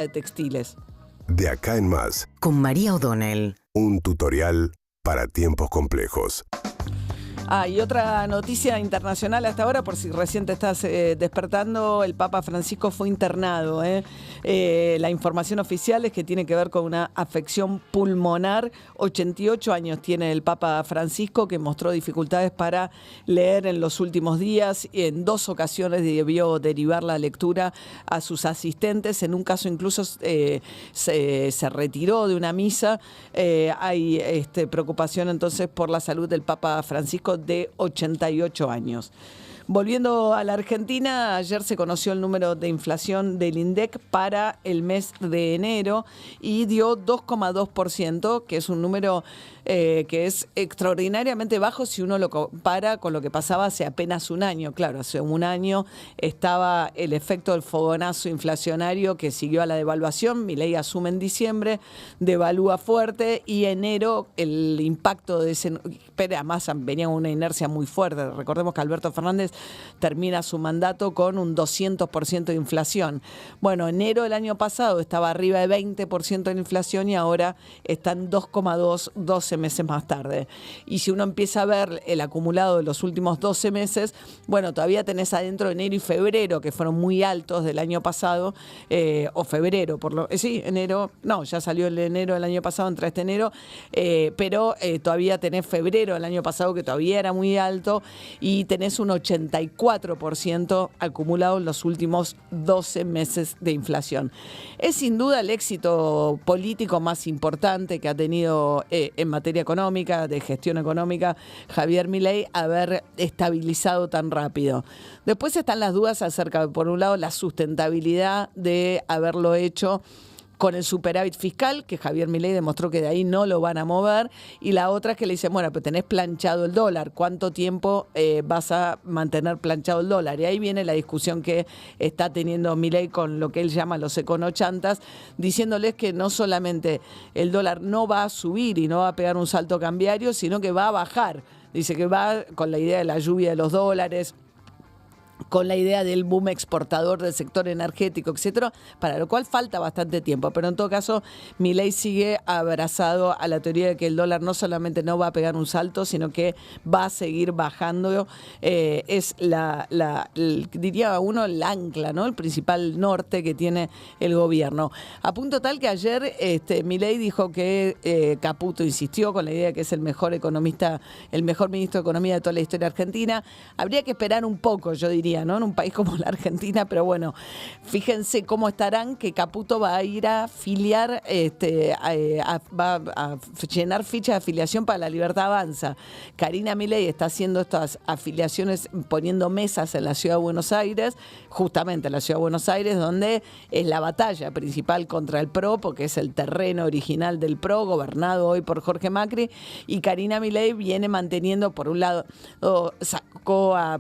de textiles. De acá en más, Con María O'Donnell. un tutorial para tiempos complejos. Y otra noticia internacional hasta ahora, por si recién te estás despertando, el Papa Francisco fue internado. La información oficial es que tiene que ver con una afección pulmonar. 88 años tiene el Papa Francisco, que mostró dificultades para leer en los últimos días. En 2 ocasiones debió derivar la lectura a sus asistentes. En un caso incluso se retiró de una misa. Hay preocupación entonces por la salud del Papa Francisco, de 88 años. Volviendo a la Argentina, ayer se conoció el número de inflación del INDEC para el mes de enero y dio 2,2%, que es un número que es extraordinariamente bajo si uno lo compara con lo que pasaba hace apenas un año. Claro, hace un año estaba el efecto del fogonazo inflacionario que siguió a la devaluación. Milei asume en diciembre, devalúa fuerte y enero el impacto de ese... Pero además venía una inercia muy fuerte. Recordemos que Alberto Fernández termina su mandato con un 200% de inflación. Bueno, enero del año pasado estaba arriba de 20% de inflación y ahora está en 2,2, 12 meses más tarde. Y si uno empieza a ver el acumulado de los últimos 12 meses, bueno, todavía tenés adentro enero y febrero, que fueron muy altos del año pasado, o febrero, enero, no, ya salió el enero del año pasado, entra este enero, pero todavía tenés febrero del año pasado, que todavía era muy alto, y tenés un 84% acumulado en los últimos 12 meses de inflación. Es sin duda el éxito político más importante que ha tenido en materia económica, de gestión económica, Javier Milei, haber estabilizado tan rápido. Después están las dudas acerca de, por un lado, la sustentabilidad de haberlo hecho con el superávit fiscal, que Javier Milei demostró que de ahí no lo van a mover, y la otra es que le dicen, bueno, pero tenés planchado el dólar, ¿cuánto tiempo vas a mantener planchado el dólar? Y ahí viene la discusión que está teniendo Milei con lo que él llama los econochantas, diciéndoles que no solamente el dólar no va a subir y no va a pegar un salto cambiario, sino que va a bajar. Dice que va con la idea de la lluvia de los dólares, con la idea del boom exportador del sector energético, etcétera, para lo cual falta bastante tiempo. Pero en todo caso, Milei sigue abrazado a la teoría de que el dólar no solamente no va a pegar un salto, sino que va a seguir bajando. Es diría uno, el ancla, ¿no? El principal norte que tiene el gobierno. A punto tal que ayer Milei dijo que Caputo insistió con la idea de que es el mejor economista, el mejor ministro de Economía de toda la historia argentina. Habría que esperar un poco, yo diría, ¿no? En un país como la Argentina, pero bueno, fíjense cómo estarán, que Caputo va a ir a afiliar, va a llenar ficha de afiliación para La Libertad Avanza. Karina Milei está haciendo estas afiliaciones, poniendo mesas en la Ciudad de Buenos Aires, justamente en la Ciudad de Buenos Aires, donde es la batalla principal contra el PRO, porque es el terreno original del PRO, gobernado hoy por Jorge Macri, y Karina Milei viene manteniendo, por un lado,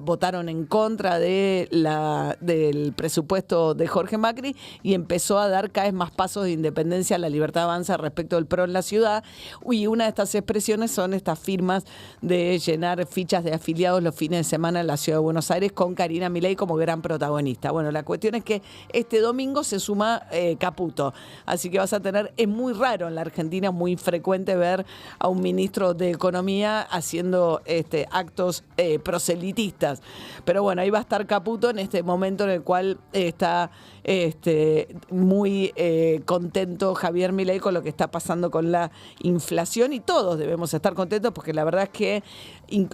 votaron en contra del presupuesto de Jorge Macri y empezó a dar cada vez más pasos de independencia a La Libertad Avanza respecto del PRO en la ciudad. Y una de estas expresiones son estas firmas de llenar fichas de afiliados los fines de semana en la Ciudad de Buenos Aires con Karina Milei como gran protagonista. Bueno, la cuestión es que este domingo se suma Caputo, así que vas a tener, es muy raro en la Argentina, muy frecuente ver a un ministro de Economía haciendo actos proselitistas, pero bueno, ahí va a estar Caputo en este momento en el cual está muy contento Javier Milei con lo que está pasando con la inflación, y todos debemos estar contentos porque la verdad es que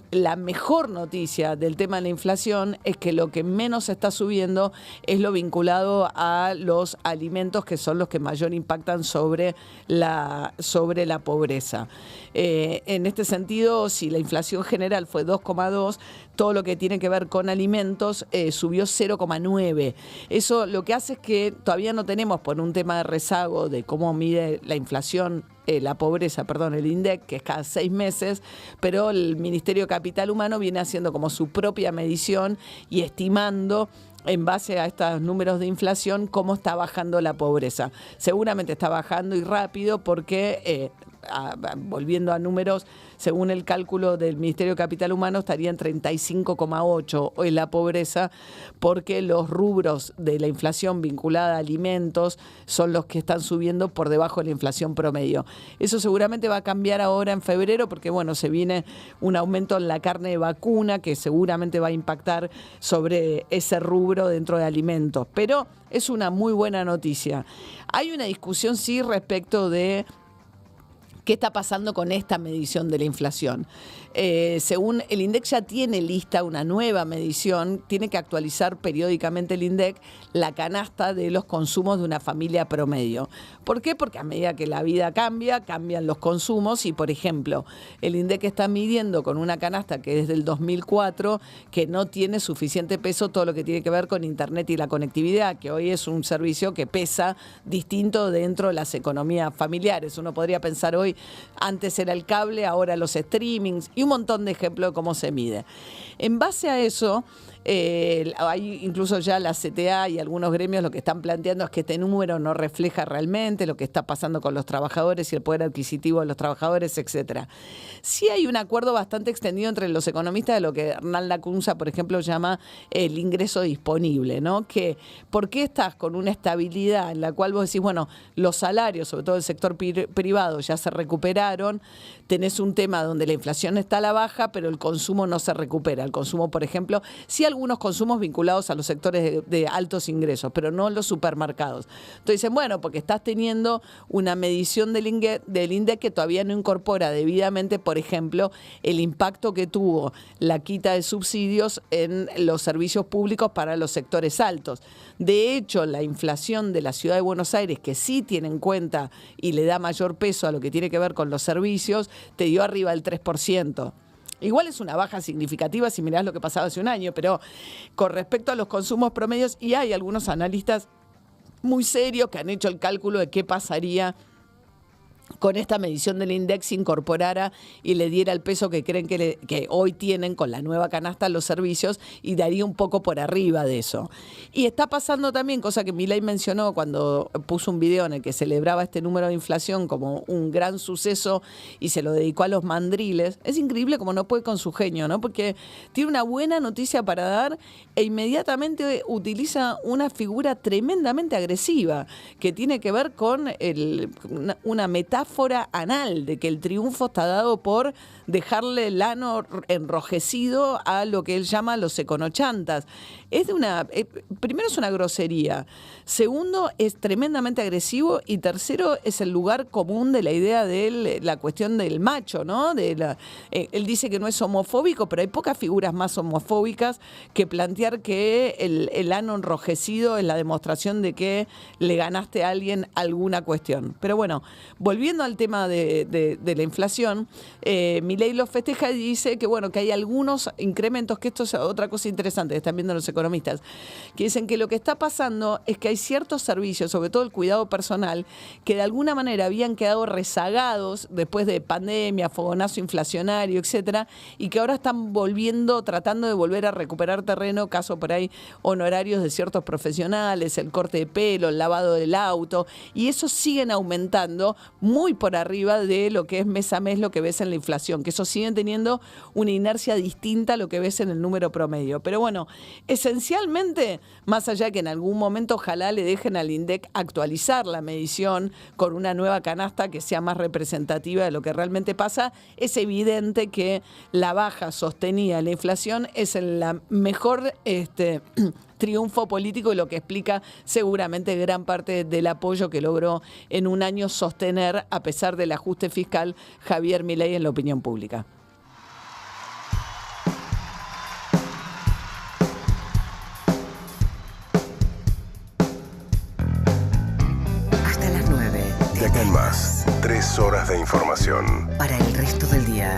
la mejor noticia del tema de la inflación es que lo que menos está subiendo es lo vinculado a los alimentos, que son los que mayor impactan sobre la pobreza. En este sentido, si la inflación general fue 2,2, todo lo que tiene que ver con alimentos subió 0,9. Eso lo que hace es que todavía no tenemos, por un tema de rezago de cómo mide la inflación, la pobreza, perdón, el INDEC, que es cada 6 meses, pero el Ministerio de Capital Humano viene haciendo como su propia medición y estimando en base a estos números de inflación cómo está bajando la pobreza. Seguramente está bajando y rápido porque volviendo a números, según el cálculo del Ministerio de Capital Humano, estaría en 35,8 hoy la pobreza, porque los rubros de la inflación vinculada a alimentos son los que están subiendo por debajo de la inflación promedio. Eso seguramente va a cambiar ahora en febrero, porque bueno, se viene un aumento en la carne de vacuna que seguramente va a impactar sobre ese rubro dentro de alimentos. Pero es una muy buena noticia. Hay una discusión, sí, respecto de qué está pasando con esta medición de la inflación. Según el INDEC ya tiene lista una nueva medición, tiene que actualizar periódicamente el INDEC la canasta de los consumos de una familia promedio. ¿Por qué? Porque a medida que la vida cambia, cambian los consumos y, por ejemplo, el INDEC está midiendo con una canasta que es del 2004 que no tiene suficiente peso todo lo que tiene que ver con Internet y la conectividad, que hoy es un servicio que pesa distinto dentro de las economías familiares. Uno podría pensar hoy, antes era el cable, ahora los streamings y un montón de ejemplos de cómo se mide. En base a eso, hay incluso ya la CTA y algunos gremios lo que están planteando es que este número no refleja realmente lo que está pasando con los trabajadores y el poder adquisitivo de los trabajadores, etcétera. Sí hay un acuerdo bastante extendido entre los economistas de lo que Hernán Lacunza, por ejemplo, llama el ingreso disponible, ¿no? Que ¿por qué estás con una estabilidad en la cual vos decís, bueno, los salarios, sobre todo el sector privado, ya se recuperaron, tenés un tema donde la inflación está a la baja, pero el consumo no se recupera. El consumo, por ejemplo, sí algunos consumos vinculados a los sectores de altos ingresos, pero no en los supermercados. Entonces dicen, bueno, porque estás teniendo una medición del INDEC que todavía no incorpora debidamente, por ejemplo, el impacto que tuvo la quita de subsidios en los servicios públicos para los sectores altos. De hecho, la inflación de la ciudad de Buenos Aires, que sí tiene en cuenta y le da mayor peso a lo que tiene que ver con los servicios, te dio arriba del 3%. Igual es una baja significativa si mirás lo que pasaba hace un año, pero con respecto a los consumos promedios, y hay algunos analistas muy serios que han hecho el cálculo de qué pasaría con esta medición del INDEC se incorporara y le diera el peso que creen que hoy tienen con la nueva canasta los servicios y daría un poco por arriba de eso. Y está pasando también, cosa que Milei mencionó cuando puso un video en el que celebraba este número de inflación como un gran suceso y se lo dedicó a los mandriles. Es increíble como no puede con su genio, ¿no? Porque tiene una buena noticia para dar e inmediatamente utiliza una figura tremendamente agresiva que tiene que ver con una metáfora anal de que el triunfo está dado por dejarle el ano enrojecido a lo que él llama los econochantas. Primero es una grosería, segundo es tremendamente agresivo y tercero es el lugar común de la idea de la cuestión del macho, ¿no? Él dice que no es homofóbico, pero hay pocas figuras más homofóbicas que plantear que el ano enrojecido es la demostración de que le ganaste a alguien alguna cuestión. Pero bueno, volviendo al tema de la inflación, Milei lo festeja y dice que bueno, que hay algunos incrementos, que esto es otra cosa interesante que están viendo los economistas, que dicen que lo que está pasando es que hay ciertos servicios, sobre todo el cuidado personal, que de alguna manera habían quedado rezagados después de pandemia, fogonazo inflacionario, etcétera, y que ahora están tratando de volver a recuperar terreno, caso por ahí honorarios de ciertos profesionales, el corte de pelo, el lavado del auto, y esos siguen aumentando muy por arriba de lo que es mes a mes lo que ves en la inflación, que esos siguen teniendo una inercia distinta a lo que ves en el número promedio. Pero bueno, esencialmente, más allá de que en algún momento ojalá le dejen al INDEC actualizar la medición con una nueva canasta que sea más representativa de lo que realmente pasa, es evidente que la baja sostenida en la inflación es la mejor triunfo político y lo que explica seguramente gran parte del apoyo que logró en un año sostener, a pesar del ajuste fiscal, Javier Milei en la opinión pública. Hasta las 9. De acá en más, 3 horas de información. Para el resto del día.